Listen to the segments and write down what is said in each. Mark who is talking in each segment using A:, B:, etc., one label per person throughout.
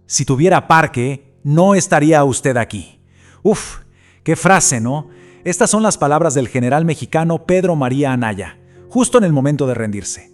A: Si tuviera parque, no estaría usted aquí. Uf, qué frase, ¿no? Estas son las palabras del general mexicano Pedro María Anaya, justo en el momento de rendirse.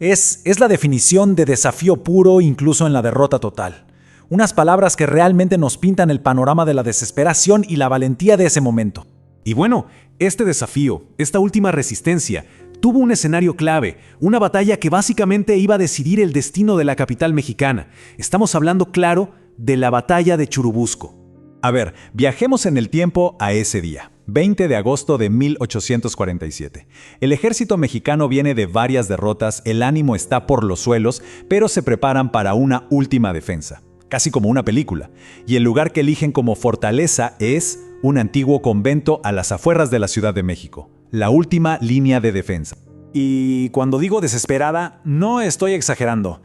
A: Es la definición de desafío puro incluso en la derrota total. Unas palabras que realmente nos pintan el panorama de la desesperación y la valentía de ese momento.
B: Y bueno, este desafío, esta última resistencia, tuvo un escenario clave, una batalla que básicamente iba a decidir el destino de la capital mexicana. Estamos hablando, claro, de la batalla de Churubusco.
A: A ver, viajemos en el tiempo a ese día, 20 de agosto de 1847. El ejército mexicano viene de varias derrotas, el ánimo está por los suelos, pero se preparan para una última defensa, casi como una película. Y el lugar que eligen como fortaleza es un antiguo convento a las afueras de la Ciudad de México, la última línea de defensa. Y cuando digo desesperada, no estoy exagerando.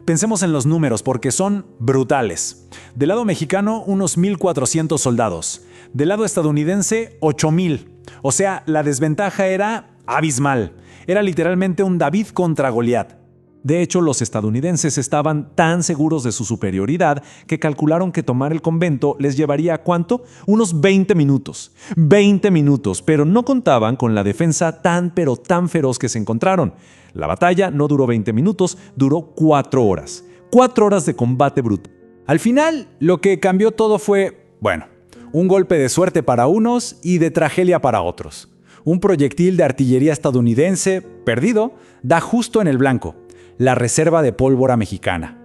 A: Pensemos en los números porque son brutales. Del lado mexicano, unos 1,400 soldados. Del lado estadounidense, 8,000. O sea, la desventaja era abismal. Era literalmente un David contra Goliat. De hecho, los estadounidenses estaban tan seguros de su superioridad que calcularon que tomar el convento les llevaría ¿cuánto? Unos 20 minutos. 20 minutos, pero no contaban con la defensa tan feroz que se encontraron. La batalla no duró 20 minutos, duró 4 horas. 4 horas de combate brutal. Al final, lo que cambió todo fue, bueno, un golpe de suerte para unos y de tragedia para otros. Un proyectil de artillería estadounidense, perdido, da justo en el blanco. La reserva de pólvora mexicana.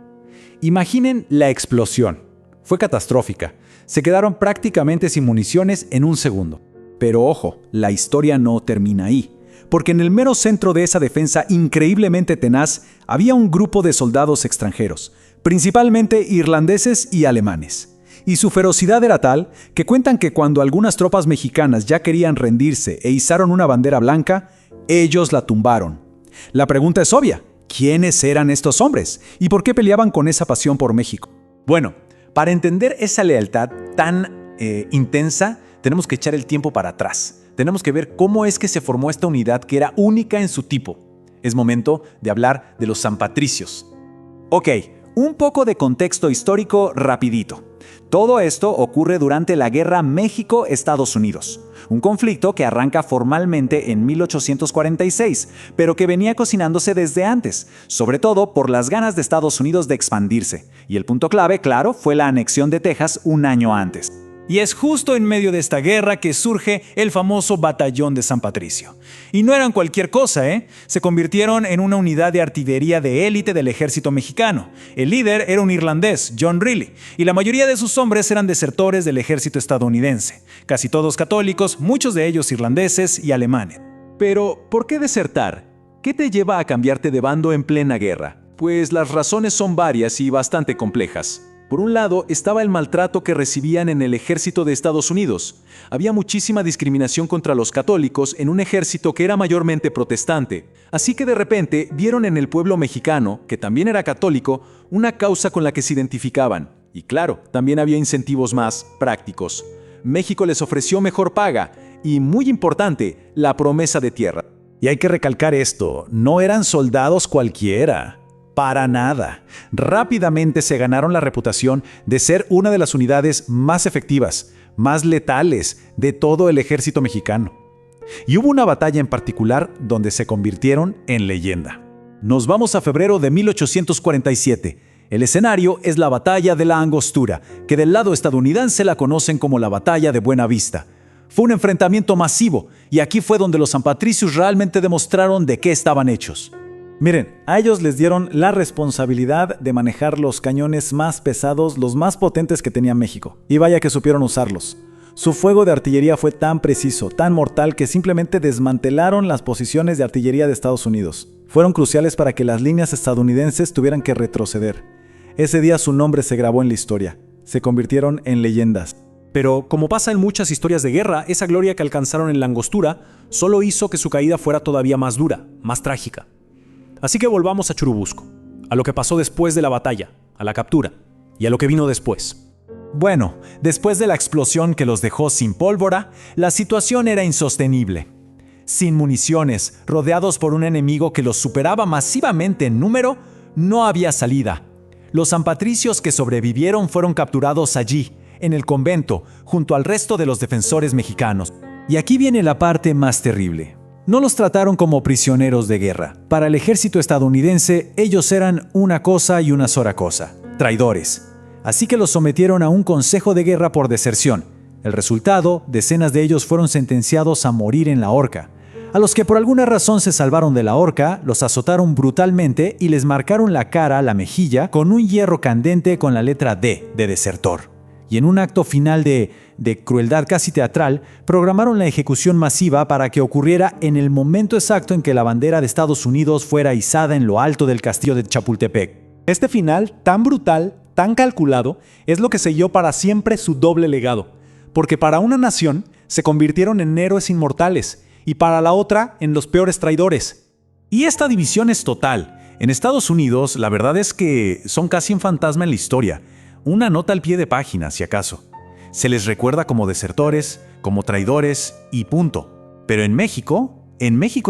A: Imaginen la explosión. Fue catastrófica. Se quedaron prácticamente sin municiones en un segundo. Pero ojo, la historia no termina ahí. Porque en el mero centro de esa defensa increíblemente tenaz había un grupo de soldados extranjeros, principalmente irlandeses y alemanes. Y su ferocidad era tal que cuentan que cuando algunas tropas mexicanas ya querían rendirse e izaron una bandera blanca, ellos la tumbaron. La pregunta es obvia. ¿Quiénes eran estos hombres? ¿Y por qué peleaban con esa pasión por México? Bueno, para entender esa lealtad tan intensa, tenemos que echar el tiempo para atrás. Tenemos que ver cómo es que se formó esta unidad que era única en su tipo. Es momento de hablar de los sanpatricios. Ok, un poco de contexto histórico rapidito. Todo esto ocurre durante la Guerra México-Estados Unidos, un conflicto que arranca formalmente en 1846, pero que venía cocinándose desde antes, sobre todo por las ganas de Estados Unidos de expandirse. Y el punto clave, claro, fue la anexión de Texas un año antes. Y es justo en medio de esta guerra que surge el famoso Batallón de San Patricio. Y no eran cualquier cosa, ¿eh? Se convirtieron en una unidad de artillería de élite del ejército mexicano. El líder era un irlandés, John Reilly, y la mayoría de sus hombres eran desertores del ejército estadounidense. Casi todos católicos, muchos de ellos irlandeses y alemanes. Pero, ¿por qué desertar? ¿Qué te lleva a cambiarte de bando en plena guerra? Pues las razones son varias y bastante complejas. Por un lado, estaba el maltrato que recibían en el ejército de Estados Unidos. Había muchísima discriminación contra los católicos en un ejército que era mayormente protestante. Así que de repente vieron en el pueblo mexicano, que también era católico, una causa con la que se identificaban. Y claro, también había incentivos más prácticos. México les ofreció mejor paga y, muy importante, la promesa de tierra. Y hay que recalcar esto, no eran soldados cualquiera. Para nada. Rápidamente se ganaron la reputación de ser una de las unidades más efectivas, más letales de todo el ejército mexicano. Y hubo una batalla en particular donde se convirtieron en leyenda. Nos vamos a febrero de 1847. El escenario es la Batalla de la Angostura, que del lado estadounidense la conocen como la Batalla de Buena Vista. Fue un enfrentamiento masivo, y aquí fue donde los sanpatricios realmente demostraron de qué estaban hechos. Miren, a ellos les dieron la responsabilidad de manejar los cañones más pesados, los más potentes que tenía México. Y vaya que supieron usarlos. Su fuego de artillería fue tan preciso, tan mortal, que simplemente desmantelaron las posiciones de artillería de Estados Unidos. Fueron cruciales para que las líneas estadounidenses tuvieran que retroceder. Ese día su nombre se grabó en la historia. Se convirtieron en leyendas.
B: Pero, como pasa en muchas historias de guerra, esa gloria que alcanzaron en la Angostura solo hizo que su caída fuera todavía más dura, más trágica. Así que volvamos a Churubusco, a lo que pasó después de la batalla, a la captura y a lo que vino después.
A: Bueno, después de la explosión que los dejó sin pólvora, la situación era insostenible. Sin municiones, rodeados por un enemigo que los superaba masivamente en número, no había salida. Los sanpatricios que sobrevivieron fueron capturados allí, en el convento, junto al resto de los defensores mexicanos. Y aquí viene la parte más terrible. No los trataron como prisioneros de guerra. Para el ejército estadounidense, ellos eran una cosa y una sola cosa: traidores. Así que los sometieron a un consejo de guerra por deserción. El resultado, decenas de ellos fueron sentenciados a morir en la horca. A los que por alguna razón se salvaron de la horca, los azotaron brutalmente y les marcaron la cara, la mejilla, con un hierro candente con la letra D de desertor. Y en un acto final de crueldad casi teatral, programaron la ejecución masiva para que ocurriera en el momento exacto en que la bandera de Estados Unidos fuera izada en lo alto del castillo de Chapultepec.
B: Este final, tan brutal, tan calculado, es lo que selló para siempre su doble legado. Porque para una nación se convirtieron en héroes inmortales y para la otra en los peores traidores. Y esta división es total. En Estados Unidos, la verdad es que son casi un fantasma en la historia. Una nota al pie de página, si acaso. Se les recuerda como desertores, como traidores y punto. Pero en México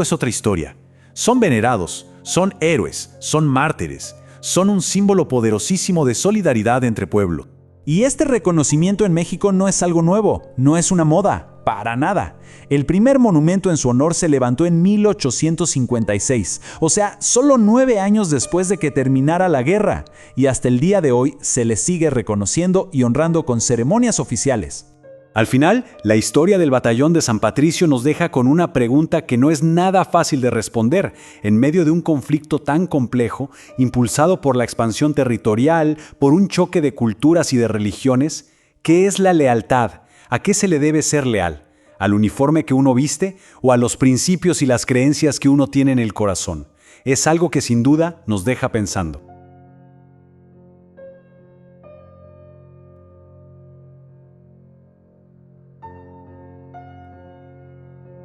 B: es otra historia. Son venerados, son héroes, son mártires, son un símbolo poderosísimo de solidaridad entre pueblos. Y este reconocimiento en México no es algo nuevo, no es una moda, para nada. El primer monumento en su honor se levantó en 1856, o sea, solo 9 años después de que terminara la guerra, y hasta el día de hoy se le sigue reconociendo y honrando con ceremonias oficiales. Al final, la historia del batallón de San Patricio nos deja con una pregunta que no es nada fácil de responder en medio de un conflicto tan complejo, impulsado por la expansión territorial, por un choque de culturas y de religiones. ¿Qué es la lealtad? ¿A qué se le debe ser leal? ¿Al uniforme que uno viste o a los principios y las creencias que uno tiene en el corazón? Es algo que sin duda nos deja pensando.